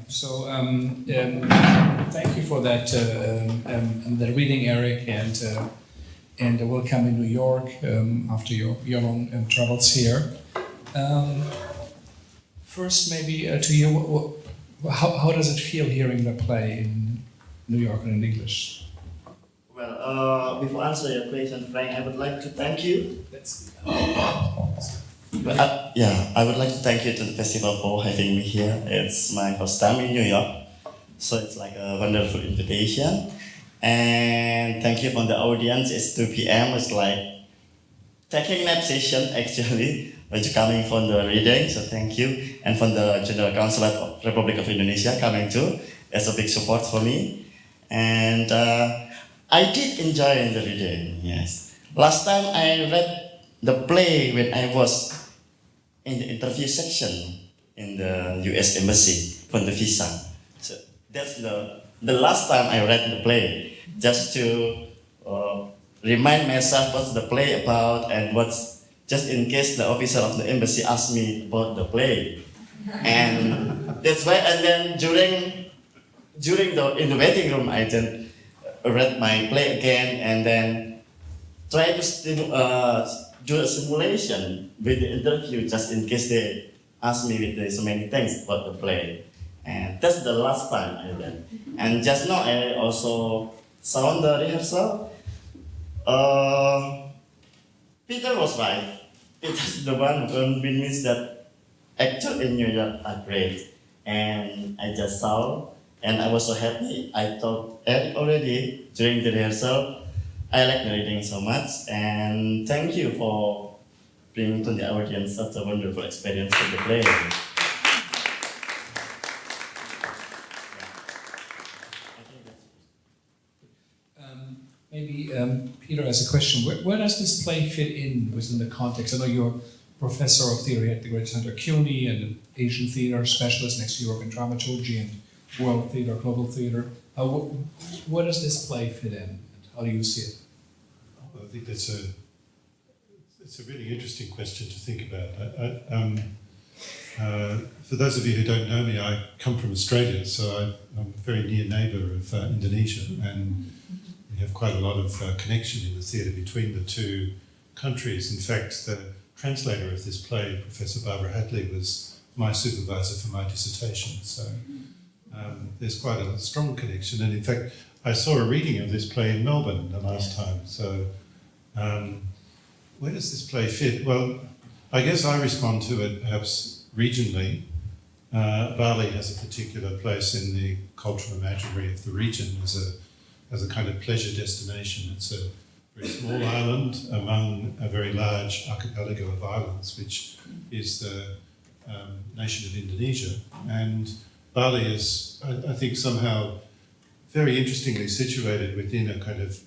So thank you for that the reading, Eric, and welcome in New York after your long travels here. First, maybe to you, how does it feel hearing the play in New York and in English? Well, before answering your question, Frank, I would like to thank you. I would like to thank you to the festival for having me here. It's my first time in New York, so it's like a wonderful invitation. And thank you from the audience. It's 2 p.m. It's like taking nap session actually. When you're coming from the reading, so thank you. And from the General Consulate of Republic of Indonesia coming too. It's a big support for me. And I did enjoy the reading, yes. Last time I read the play when I was in the interview section in the US Embassy from the visa. So that's the last time I read the play, just to remind myself what's the play about and what's, just in case the officer of the embassy asked me about the play. And that's why, and then in the waiting room, I then read my play again and then try to do a simulation with the interview just in case they ask me with so many things about the play. And that's the last time I read. And just now I also saw the rehearsal. Peter was right. Peter's the one who convinced me that actors in New York are great. And I just saw, and I was so happy. I told Eric already during the rehearsal, I like the reading so much. And thank you for bringing to the audience such a wonderful experience with the play. Maybe Peter has a question. Where does this play fit in within the context? I know you're professor of theater at the Great Center CUNY and an Asian theater specialist next to European dramaturgy and world theater, global theater. Where does this play fit in? How do you see it? I think that's a really interesting question to think about. For those of you who don't know me, I come from Australia, so I'm a very near neighbour of Indonesia, and we have quite a lot of connection in the theatre between the two countries. In fact, the translator of this play, Professor Barbara Hatley, was my supervisor for my dissertation. So there's quite a strong connection. And in fact, I saw a reading of this play in Melbourne the last time. So where does this play fit? Well, I guess I respond to it perhaps regionally. Bali has a particular place in the cultural imaginary of the region as a kind of pleasure destination. It's a very small island among a very large archipelago of islands, which is the nation of Indonesia. And Bali is, I think, somehow very interestingly situated within a kind of,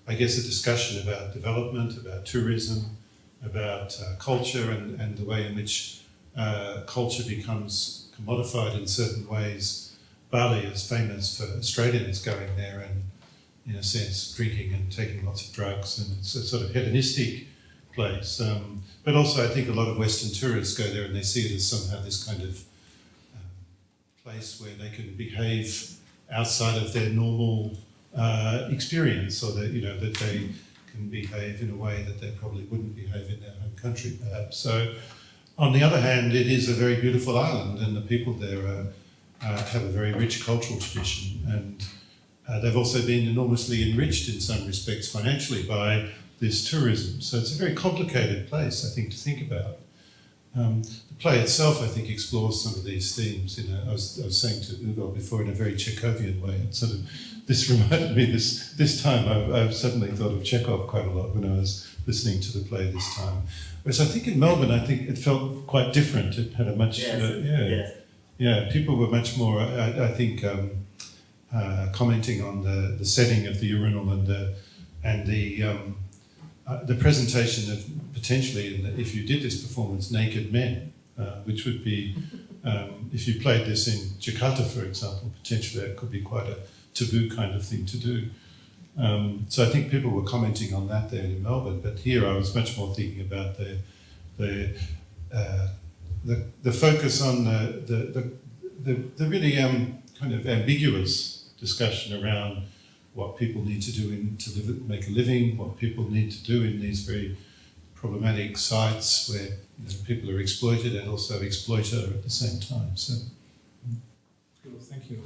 I guess, a discussion about development, about tourism, about culture and the way in which culture becomes commodified in certain ways. Bali is famous for Australians going there and, in a sense, drinking and taking lots of drugs, and it's a sort of hedonistic place. But also I think a lot of Western tourists go there and they see it as somehow this kind of place where they can behave outside of their normal experience, or that, that they can behave in a way that they probably wouldn't behave in their home country, perhaps. So, on the other hand, it is a very beautiful island, and the people there have a very rich cultural tradition, and they've also been enormously enriched in some respects financially by this tourism. So it's a very complicated place, I think, to think about. The play itself, I think, explores some of these themes. I was saying to Ugo before, in a very Chekhovian way. It sort of, this reminded me, this time I've suddenly thought of Chekhov quite a lot when I was listening to the play this time. Whereas I think in Melbourne, I think it felt quite different. It had a much, people were much more, I think, commenting on the setting of the urinal and the presentation of potentially, if you did this performance, naked men, which would be, if you played this in Jakarta, for example, potentially it could be quite a taboo kind of thing to do. So I think people were commenting on that there in Melbourne, but here I was much more thinking about the focus on the really kind of ambiguous discussion around what people need to do make a living, what people need to do in these very problematic sites where people are exploited and also exploiter at the same time. So,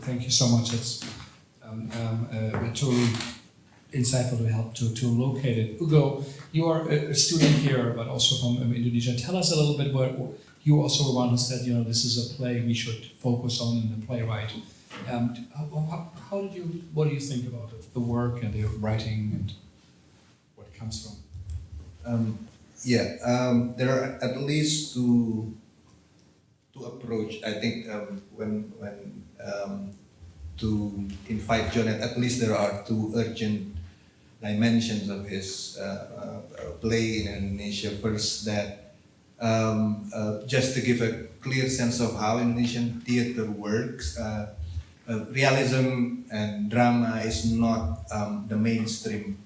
thank you so much. It's totally insightful to help to locate it. Ugo, you are a student here, but also from Indonesia. Tell us a little bit what you also were one who said, this is a play we should focus on in the playwright. What do you think about the work and the writing and what it comes from? There are at least two approach. I think when to invite Joned, at least there are two urgent dimensions of his play in Indonesia. First, that just to give a clear sense of how Indonesian theater works, realism and drama is not the mainstream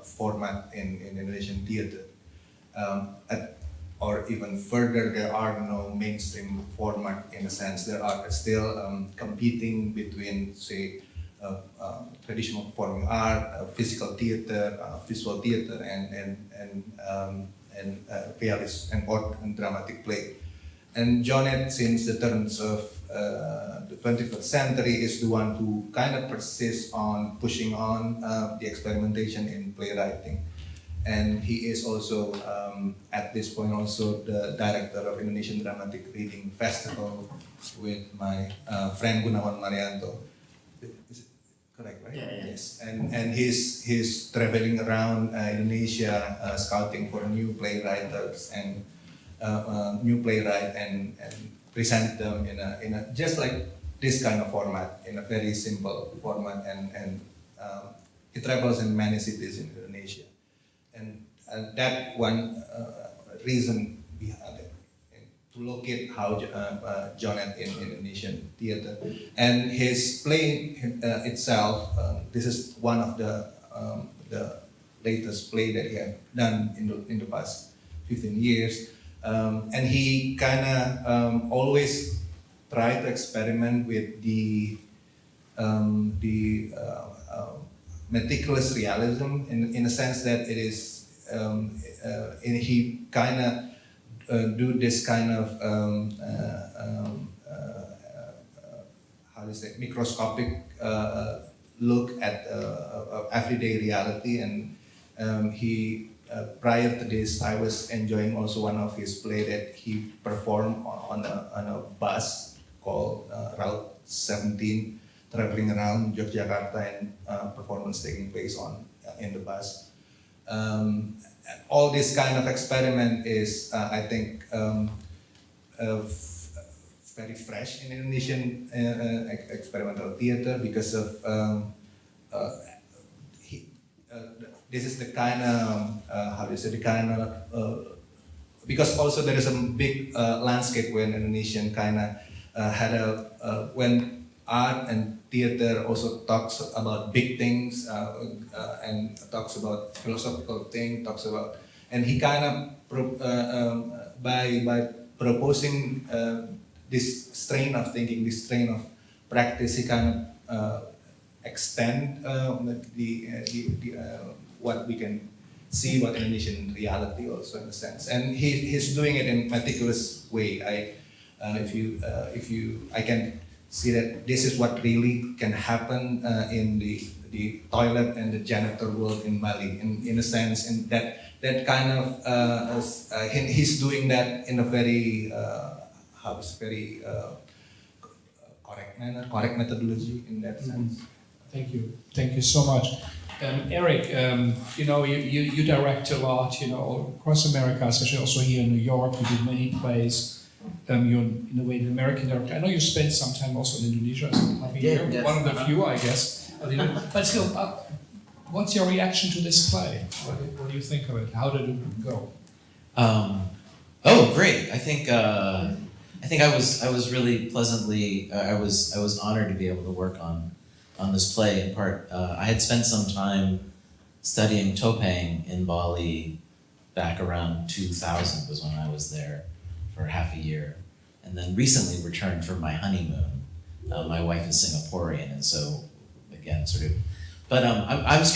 format in Indonesian theater. Or even further, there are no mainstream format in a sense. There are still competing between, say, traditional performing art, physical theater, visual theater, and realist and dramatic play. And Joned, since the turns of the 21st century, is the one who kind of persists on pushing on the experimentation in playwriting. And he is also, at this point, also the director of Indonesian Dramatic Reading Festival with my friend Gunawan Marianto. Is it correct, right? Yeah. Yes. And he's traveling around Indonesia, scouting for new playwriters and new playwright and present them in a just like this kind of format, in a very simple format, and he travels in many cities in Indonesia. And that one reason behind it, to locate how Joned in Indonesian theater. And his play itself, this is one of the latest play that he has done in the past 15 years. And he kind of always try to experiment with the meticulous realism in a sense that it is he kind of do this kind of how do you say, microscopic look at everyday reality. And he prior to this, I was enjoying also one of his play that he performed on a bus called Route 17, traveling around Yogyakarta, and performance taking place in the bus. All this kind of experiment is, I think, very fresh in Indonesian experimental theater because of this is the kind of how do you say, the kind of because also there is a big landscape when Indonesian kind of had when art and theater also talks about big things and talks about philosophical things, and he kind of by proposing this strain of thinking, this strain of practice, he kind of extend what we can see, what Indonesian reality also in a sense, and he's doing it in a meticulous way. I can see that this is what really can happen in the toilet and the janitor world in Bali, in a sense, and that kind of he's doing that in a very very correct manner, correct methodology in that sense. Thank you so much. Eric, you direct a lot, across America, especially also here in New York. You did many plays. You're in a way an American director. I know you spent some time also in Indonesia, half a year. Yes. One of the few, I guess. But still, what's your reaction to this play? What do you think of it? How did it go? Great! I think I was really pleasantly. I was honored to be able to work on this play. In part, I had spent some time studying Topeng in Bali back around 2000 was when I was there for half a year. and then recently returned from my honeymoon. My wife is Singaporean, and so again, sort of. But I was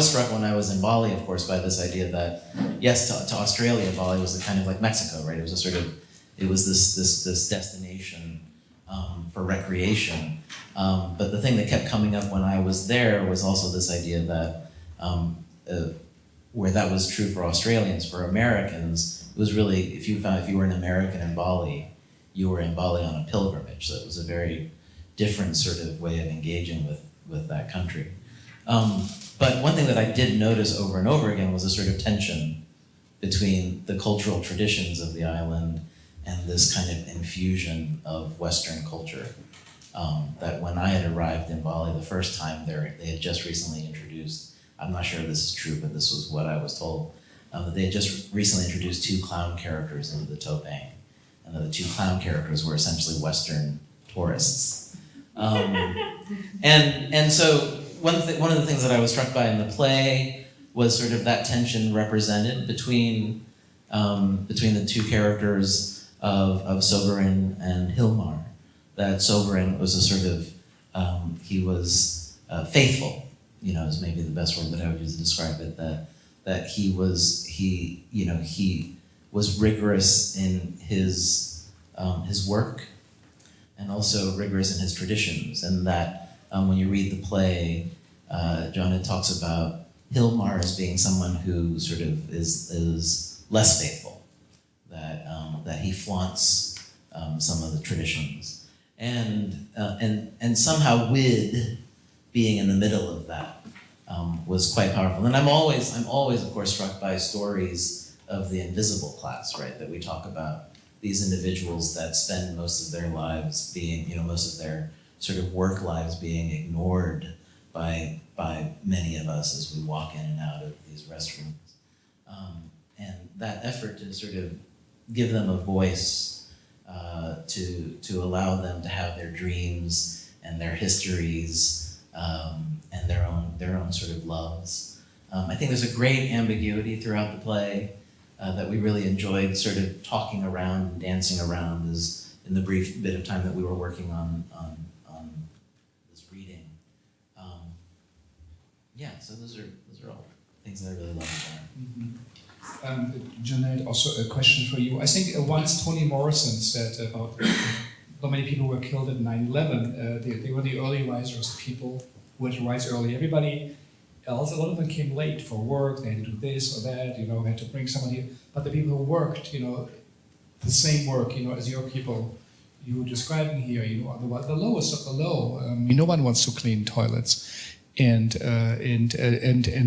struck when I was in Bali, of course, by this idea that yes, to Australia, Bali was kind of like Mexico, right? It was this destination for recreation. But the thing that kept coming up when I was there was also this idea that where that was true for Australians, for Americans, it was really, if you were an American in Bali, you were in Bali on a pilgrimage. So it was a very different sort of way of engaging with that country. But one thing that I did notice over and over again was a sort of tension between the cultural traditions of the island and this kind of infusion of Western culture. That when I had arrived in Bali the first time, they had just recently introduced, I'm not sure if this is true, but this was what I was told, that they had just recently introduced 2 clown characters into the topeng, and that the 2 clown characters were essentially Western tourists. And so one of the things that I was struck by in the play was sort of that tension represented between the 2 characters of Sobirin and Hilmar. That Sobirin was a sort of, he was faithful, is maybe the best word that I would use to describe it, that he was rigorous in his work and also rigorous in his traditions, and that when you read the play, Joned talks about Hilmar as being someone who sort of is less faithful, that he flaunts some of the traditions. And somehow Wid being in the middle of that was quite powerful. And I'm always of course struck by stories of the invisible class, right? That we talk about these individuals that spend most of their lives being, most of their sort of work lives being ignored by many of us as we walk in and out of these restrooms. And that effort to sort of give them a voice, to allow them to have their dreams and their histories and their own sort of loves. I think there's a great ambiguity throughout the play that we really enjoyed sort of talking around and dancing around as in the brief bit of time that we were working on this reading. So those are all things that I really love about it. Mm-hmm. Joned, also a question for you. I think once Toni Morrison said about how many people were killed at 9/11, they were the early risers, people who had to rise early. Everybody else, a lot of them came late for work, they had to do this or that, had to bring someone here. But the people who worked, the same work, as your people you were describing here, are the lowest of the low. No one wants to clean toilets. And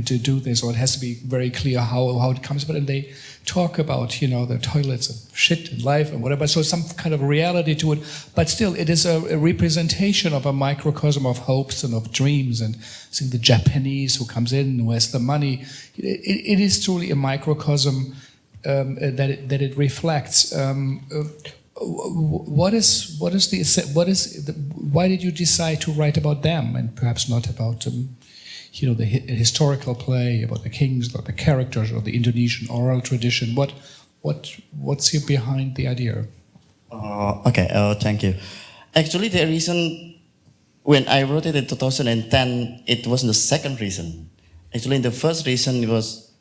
to do this, or it has to be very clear how it comes about. And they talk about the toilets of shit in life and whatever. So some kind of reality to it, but still, it is a representation of a microcosm of hopes and of dreams. And I think the Japanese who comes in, who has the money, it is truly a microcosm that it reflects. Why did you decide to write about them and perhaps not about the historical play about the kings or the characters or the Indonesian oral tradition? What's behind the idea? Thank you. Actually, the reason when I wrote it in 2010, it wasn't the second reason. Actually, the first reason was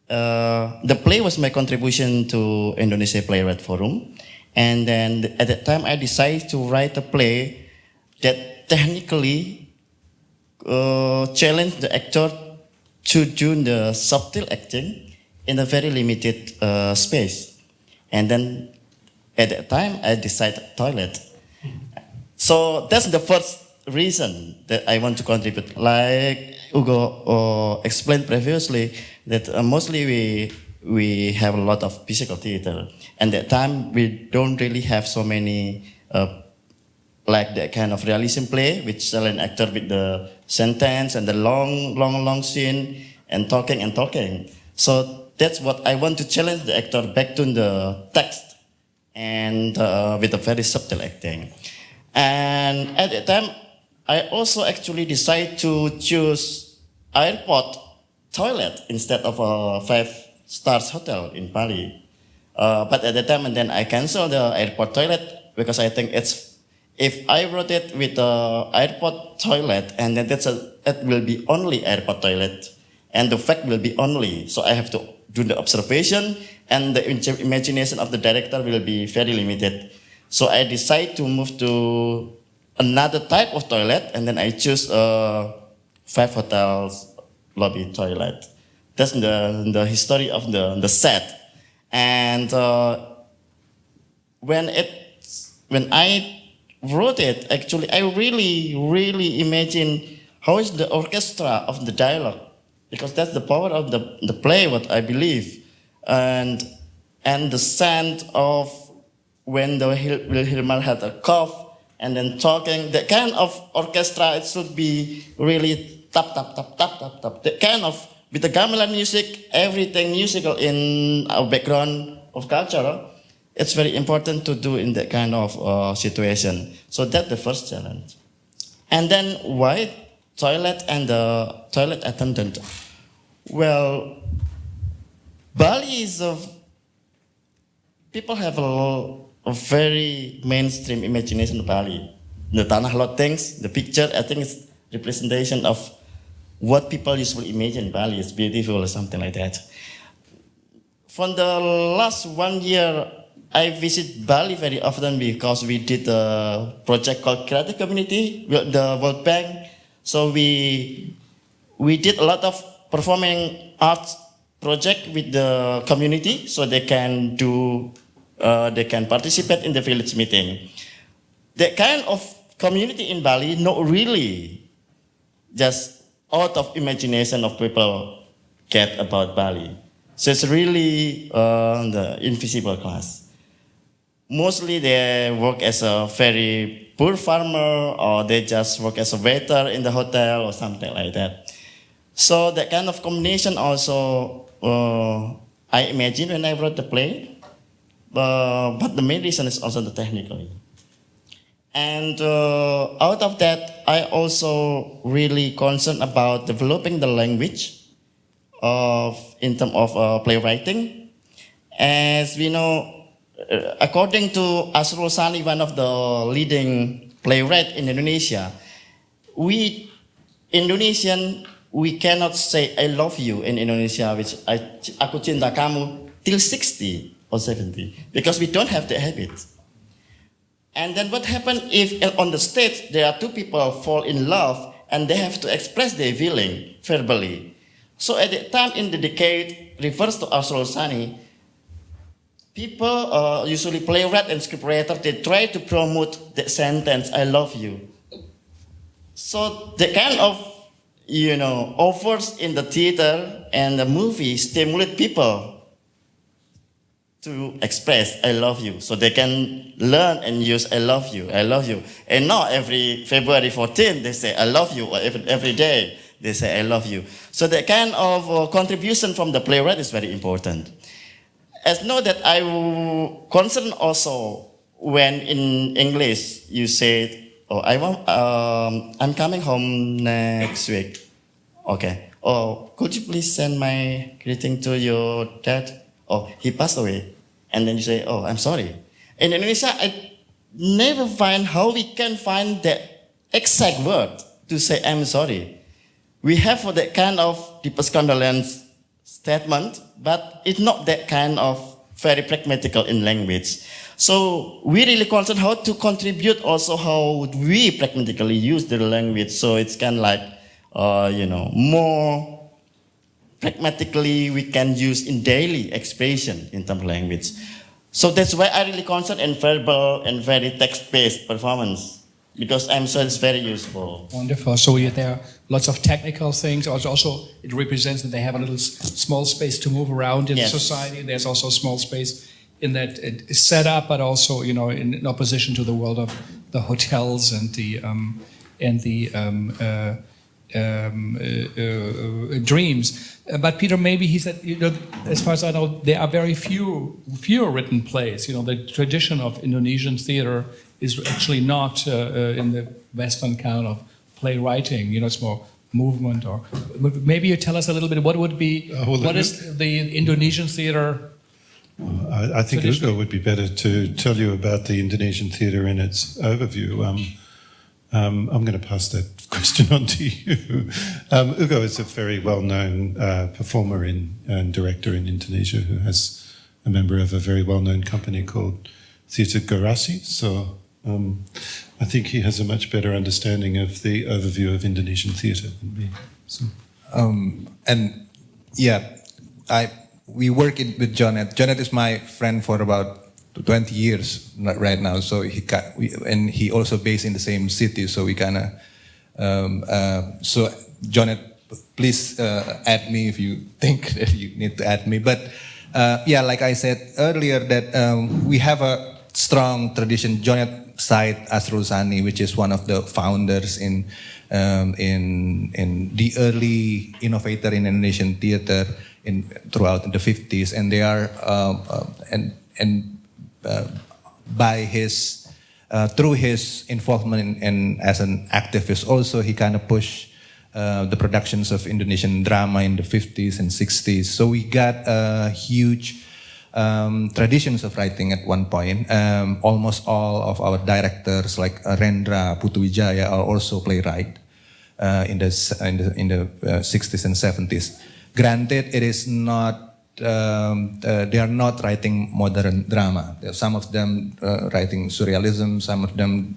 the play was my contribution to Indonesia Playwright Forum. And then at that time, I decided to write a play that technically challenged the actor to do the subtle acting in a very limited space. And then at that time, I decided toilet. So that's the first reason that I want to contribute. Like Ugo explained previously, that mostly we have a lot of physical theater. And at that time, we don't really have so many, like that kind of realism play, which challenge actor with the sentence and the long scene and talking. So that's what I want to challenge the actor back to the text and with a very subtle acting. And at that time, I also actually decided to choose airport toilet instead of a 5-star hotel in Bali. But at the time, and then I canceled the airport toilet because I think if I wrote it with the airport toilet, and then it will be only airport toilet, and the fact will be only. So I have to do the observation, and the imagination of the director will be very limited. So I decide to move to another type of toilet, and then I choose 5 hotels lobby toilet. That's the history of the set. And when I wrote it, actually, I really imagine how is the orchestra of the dialogue, because that's the power of the play, what I believe, and the sound of when the Hilmar had a cough and then talking, that kind of orchestra, it should be really tap tap tap tap tap tap. That kind of with the gamelan music, everything musical in our background of culture, it's very important to do in that kind of situation. So that's the first challenge. And then why toilet and the toilet attendant? Well, Bali is people have a very mainstream imagination of Bali. The Tanah Lot things, the picture, I think it's representation of what people usually imagine Bali is beautiful or something like that. For the last 1 year, I visit Bali very often because we did a project called Creative Community with the World Bank. So we did a lot of performing arts project with the community, so they can participate in the village meeting. That kind of community in Bali, not really just out of imagination of people get about Bali. So it's really the invisible class. Mostly they work as a very poor farmer, or they just work as a waiter in the hotel or something like that. So that kind of combination also I imagine when I wrote the play, but the main reason is also the technically. And out of that, I also really concerned about developing the language in terms of playwriting. As we know, according to Asrul Sani, one of the leading playwrights in Indonesia, we Indonesian, we cannot say I love you in Indonesia, which aku cinta kamu, till 60 or 70, because we don't have the habit. And then what happens if on the stage there are two people fall in love and they have to express their feeling verbally? So at the time in the decade, refers to Asrul Sani, people, usually playwright and scriptwriter, they try to promote the sentence, I love you. So the kind of, offers in the theater and the movie stimulate people to express I love you. So they can learn and use I love you, I love you. And not every February 14th they say I love you, or every day they say I love you. So that kind of contribution from the playwright is very important. As know that I concern also when in English you say, I'm coming home next week. Okay. Oh, could you please send my greeting to your dad? Oh, he passed away. And then you say, oh, I'm sorry. In Indonesia, I never find how we can find the exact word to say I'm sorry. We have that kind of deepest condolence statement, but it's not that kind of very pragmatical in language. So we really concern how to contribute also how we pragmatically use the language. So it's kind of like, more pragmatically we can use in daily expression in terms of language. So that's why I really concern in verbal and very text-based performance, because I'm sure it's very useful. Wonderful. So there are lots of technical things. Also, it represents that they have a little small space to move around in society. There's also a small space in that it is set up, but also, in opposition to the world of the hotels and the dreams. But Peter, maybe he said, as far as I know, there are very fewer written plays. The tradition of Indonesian theater is actually not in the Western kind of playwriting. It's more movement. Or maybe you tell us a little bit what would be what is the Indonesian theater I think Ugo would be better to tell you about the Indonesian theatre in its overview. I'm going to pass that question on to you. Ugo is a very well-known performer and director in Indonesia who has a member of a very well-known company called Theatre Garasi. So I think he has a much better understanding of the overview of Indonesian theatre than me. So. And yeah, we work with Joned. Joned is my friend for about 20 years right now. So and he also based in the same city. So we kind of so Joned, please add me if you think that you need to add me. But yeah, like I said earlier, that we have a strong tradition. Joned cite Asrul Sani, which is one of the founders in the early innovator in Indonesian theater throughout the 50s, and they are by his through his involvement as an activist, also he kind of pushed the productions of Indonesian drama in the 50s and 60s. So we got huge traditions of writing at one point. Almost all of our directors, like Rendra Putuwijaya, are also playwright in the 60s and 70s. Granted, it is not. They are not writing modern drama. Some of them writing surrealism. Some of them,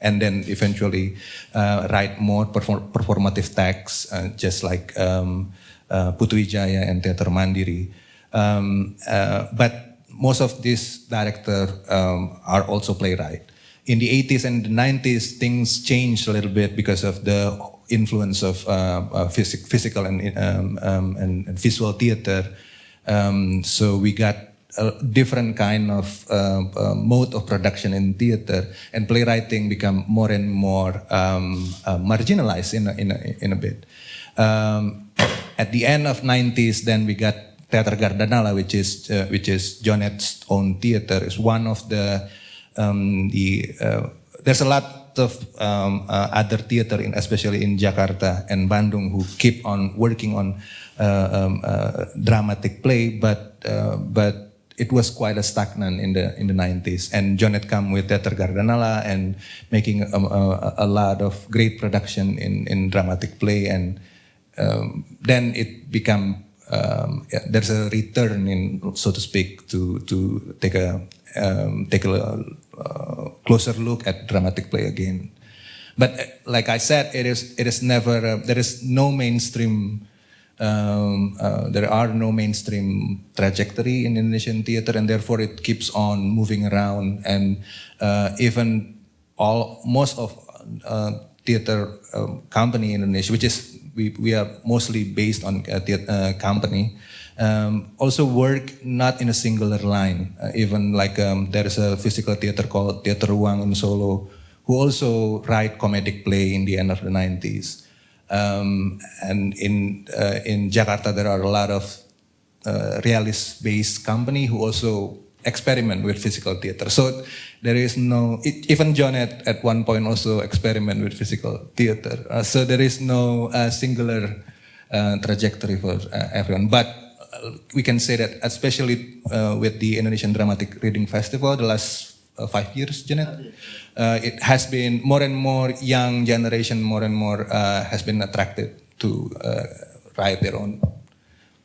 and then eventually write more performative texts, just like Putuwijaya and Teater Mandiri. But most of these directors are also playwright. In the 80s and the 90s, things changed a little bit because of the influence of physical and visual theater. So we got a different kind of mode of production in theater, and playwriting become more and more marginalized in a bit. At the end of 90s, then we got Teater Gardanala, which is Joned's own theater. Is one of the there's a lot of other theater, especially in Jakarta and Bandung, who keep on working on dramatic play, but it was quite a stagnant in the 90s. And Joned come with Teater Gardanala and making a lot of great production in dramatic play, and then it become there's a return in, so to speak, to take a closer look at dramatic play again. But like I said, it is never there is no mainstream. There are no mainstream trajectory in Indonesian theater, and therefore it keeps on moving around. And even most of theater company in Indonesia, which is we are mostly based on company, also work not in a singular line. Even like there is a physical theater called Theater Ruang in Solo, who also write comedic play in the end of the 90s. And in Jakarta, there are a lot of realist-based company who also experiment with physical theater. So there is no, even Joned at one point also experiment with physical theater. So there is no singular trajectory for everyone. But we can say that, especially with the Indonesian Dramatic Reading Festival, the last 5 years, Joned, it has been more and more young generation, more and more has been attracted to write their own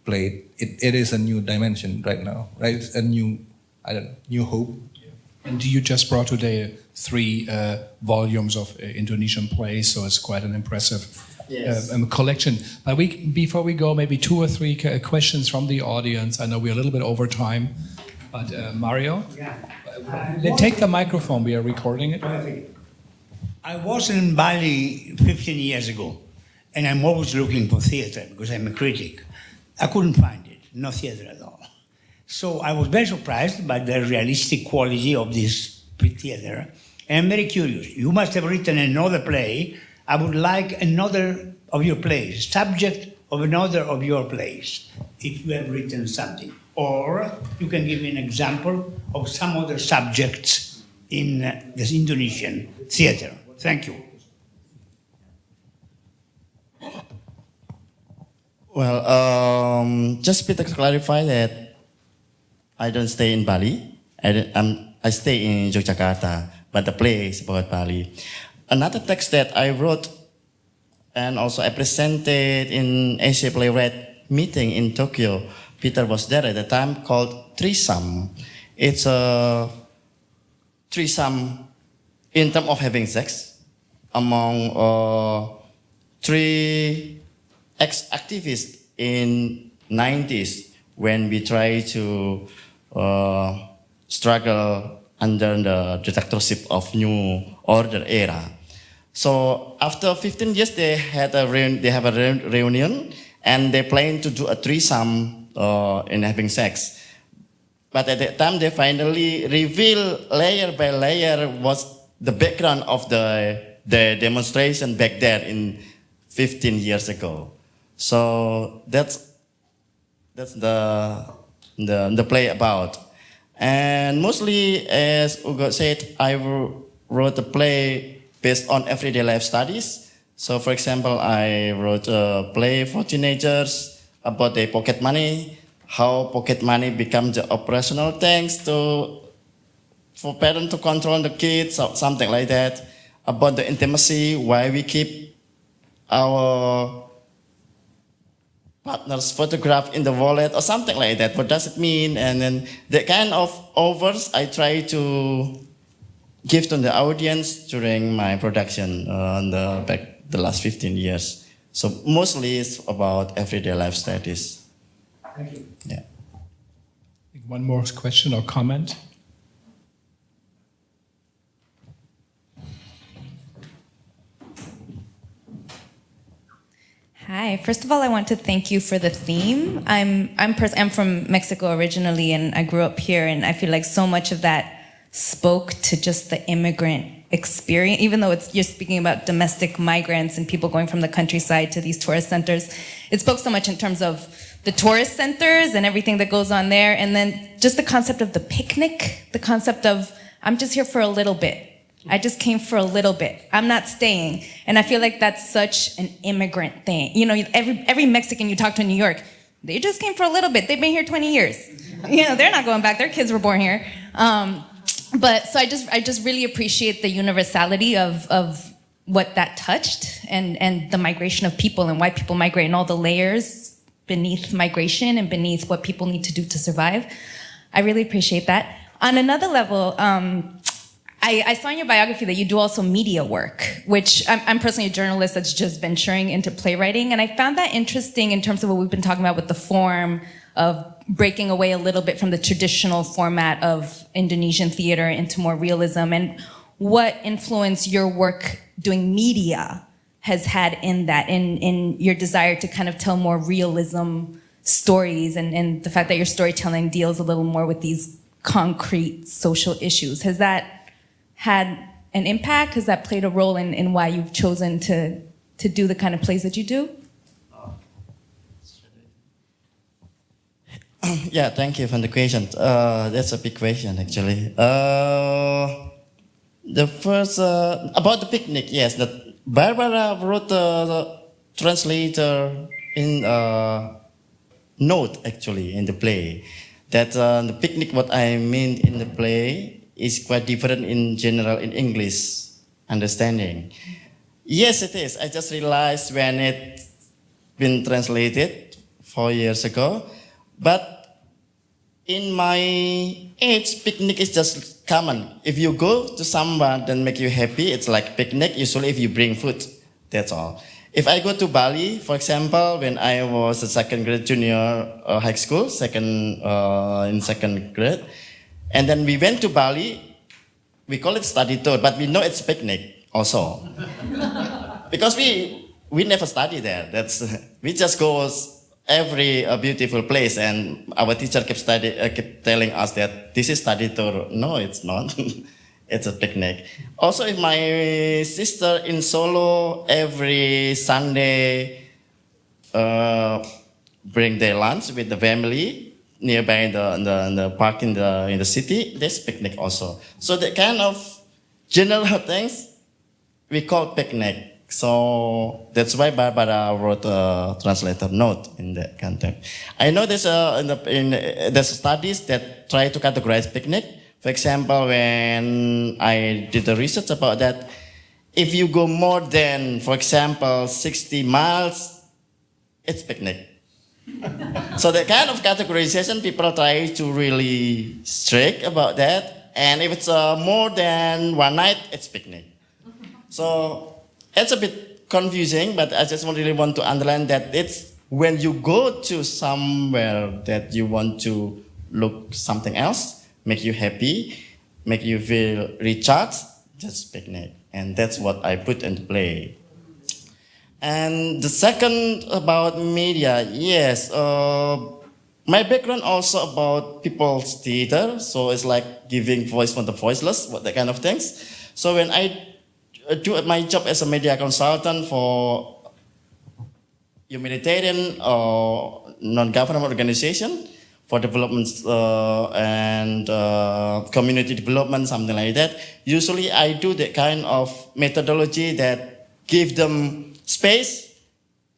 play. It is a new dimension right now, right? It's a new hope. And you just brought today 3 volumes of Indonesian plays, so it's quite an impressive collection. But before we go, maybe 2 or 3 questions from the audience. I know we're a little bit over time, but Mario? Yeah. Take the microphone, we are recording it. I was in Bali 15 years ago, and I'm always looking for theater because I'm a critic. I couldn't find it, no theater at all. So I was very surprised by the realistic quality of this theater, and I'm very curious. You must have written another play. I would like another of your plays, subject of another of your plays, if you have written something. Or you can give me an example of some other subjects in this Indonesian theater. Thank you. Well, just to clarify that I don't stay in Bali. I stay in Yogyakarta, but the play is about Bali. Another text that I wrote and also I presented in Asia Playwright meeting in Tokyo. Peter was there at the time, called Threesome. It's a threesome in terms of having sex among three ex-activists in 90s when we try to struggle under the dictatorship of New Order era. So after 15 years, they have a reunion, and they plan to do a threesome in having sex. But at that time, they finally reveal layer by layer what's the background of the demonstration back there in 15 years ago. So that's the play about. And mostly, as Ugo said, I wrote a play based on everyday life studies. So, for example, I wrote a play for teenagers about their pocket money, how pocket money becomes the operational things for parents to control the kids, or something like that. About the intimacy, why we keep our partner's photograph in the wallet, or something like that. What does it mean? And then the kind of overs I try to give to the audience during my production the last 15 years. So mostly it's about everyday life studies. Thank you. Yeah. One more question or comment? Hi. First of all, I want to thank you for the theme. I'm from Mexico originally, and I grew up here, and I feel like so much of that spoke to just the immigrant experience, even though you're speaking about domestic migrants and people going from the countryside to these tourist centers. It spoke so much in terms of the tourist centers and everything that goes on there, and then just the concept of the picnic, the concept of, I'm just here for a little bit. I just came for a little bit. I'm not staying. And I feel like that's such an immigrant thing. You know, every Mexican you talk to in New York, they just came for a little bit. They've been here 20 years. You know, they're not going back. Their kids were born here. But so I just really appreciate the universality of what that touched and the migration of people and why people migrate and all the layers beneath migration and beneath what people need to do to survive. I really appreciate that. On another level, I saw in your biography that you do also media work, which I'm personally a journalist that's just venturing into playwriting. And I found that interesting in terms of what we've been talking about with the form of breaking away a little bit from the traditional format of Indonesian theater into more realism, and what influence your work doing media has had in that, in your desire to kind of tell more realism stories, and the fact that your storytelling deals a little more with these concrete social issues. Has that had an impact? Has that played a role in why you've chosen to do the kind of plays that you do? Yeah, thank you for the question. That's a big question, actually. The first, about the picnic, yes. That Barbara wrote the translator in note, actually, in the play. That the picnic, what I mean in the play, is quite different in general in English understanding. Yes, it is. I just realized when it's been translated 4 years ago. But in my age, picnic is just common. If you go to someone that make you happy, it's like picnic. Usually if you bring food, that's all. If I go to Bali, for example, when I was a second grade junior high school, in second grade, and then we went to Bali, we call it study tour, but we know it's picnic also. Because we never study there. We just go every beautiful place, and our teacher kept telling us that this is study tour. No, it's not. It's a picnic. Also, if my sister in Solo every Sunday bring their lunch with the family nearby the park in the city, there's picnic also. So the kind of general things we call picnic. So that's why Barbara wrote a translator note in that context. I know there's studies that try to categorize picnic. For example, when I did the research about that, if you go more than, for example, 60 miles, it's picnic. So the kind of categorization, people try to really strict about that. And if it's more than one night, it's picnic. So it's a bit confusing, but I just really want to underline that it's when you go to somewhere that you want to look something else, make you happy, make you feel recharged, just picnic. And that's what I put in play. And the second about media, yes, my background also about people's theater, so it's like giving voice for the voiceless, that kind of things. So when I do my job as a media consultant for humanitarian or non-government organization for development and community development, something like that, usually I do that kind of methodology that give them space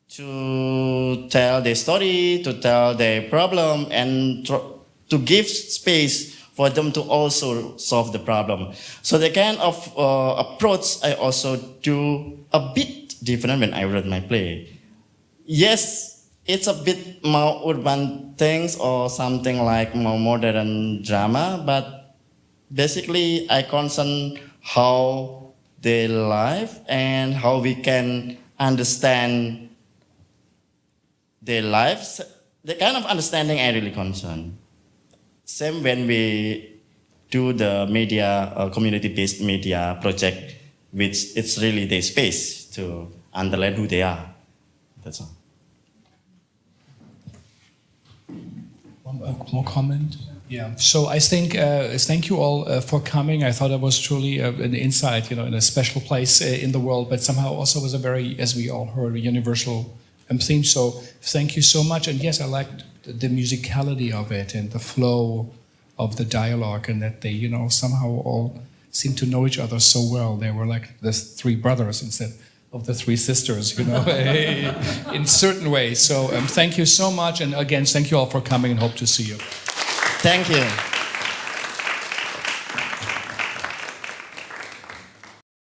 to tell their story, to tell their problem, and to give space for them to also solve the problem. So the kind of approach I also do a bit different when I wrote my play. Yes, it's a bit more urban things or something like more modern drama, but basically I concern how they live and how we can understand their lives. The kind of understanding I really concern. Same when we do the media, community-based media project, which it's really their space to understand who they are. That's all. One more comment? Yeah. So I think, thank you all for coming. I thought it was truly an insight, in a special place in the world, but somehow also was a very, as we all heard, a universal theme. So thank you so much. And yes, I liked the musicality of it and the flow of the dialogue, and that they, somehow all seem to know each other so well. They were like the three brothers instead of the three sisters, in certain ways. So thank you so much. And again, thank you all for coming and hope to see you. Thank you.